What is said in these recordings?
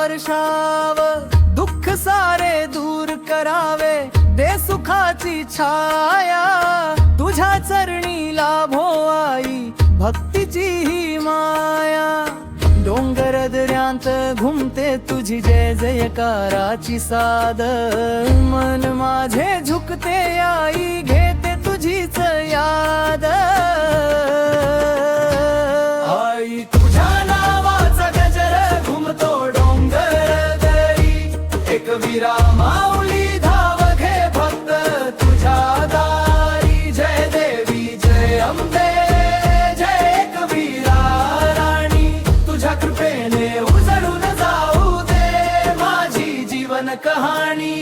वर्षाव, दुःख सारे दूर करावे, दे सुखाची छाया, तुझ्या चरणी लाभो आई भक्तीची ही माया। डोंगर दऱ्यांत घुमते तुझी जय जयकाराची साद, मन माझे झुकते आई घेते तुझीच याद। आई तुझ्या नावाचा गजर घुमतो डोंगर दरी, एक वीरा माऊली धाव घे भक्त तुझ्या दारी। जय देवी जय अंबे जय एकवीरा राणी, तुझ्या कृपेने उजळून जाऊ दे माझी जीवन कहाणी।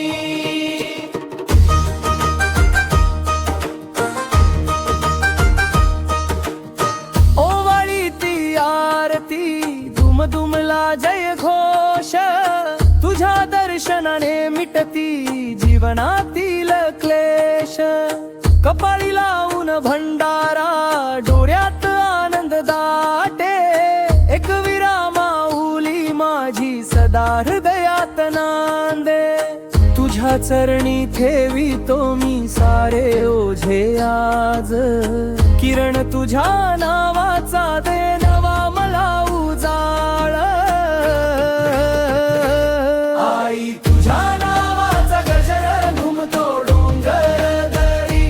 दुमला जय घोष, तुझ्या दर्शनाने मिटती जीवनातील क्लेश। कपाळी लावून भंडारा, डोळ्यात आनंद दाटे, एकवीरा माऊली माझी सदा हृदयात नांदे। तुझ्या चरणी ठेवितो मी सारे ओझे आज, किरण तुझ्या नावाचा दे नवा मला उजाळ। आई तुझ्या नावाचा गजर घुमतो डोंगर दरी,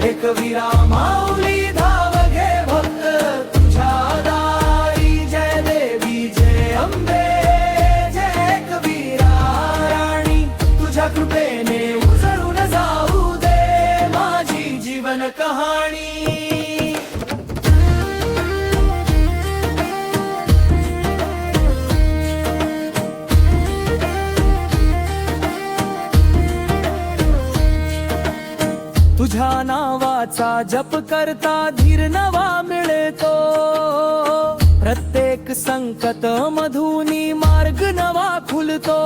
एकवीरा माऊली धाव घे भक्त तुझ्या दारी। जय देवी जय अंबे जय एकवीरा राणी, तुझ्या कृपेने उजळून जाऊ दे माझी जीवन कहाणी। तुझ्या नावाचा जप करता धीर नवा मिळतो, प्रत्येक संकट मधुनी मार्ग नवा खुलतो।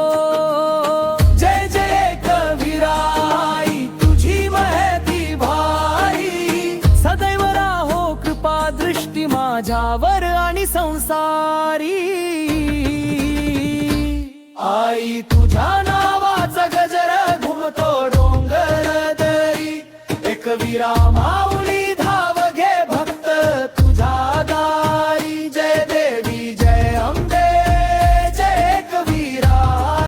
जय जय एकवीरा आई तुझी महती भाई, सदैव राहो कृपा दृष्टी माझ्यावर आणि संसारी। आई तुझ्या नावाचा गजर घुमतो डोंगर दरी, एकवीरा माऊली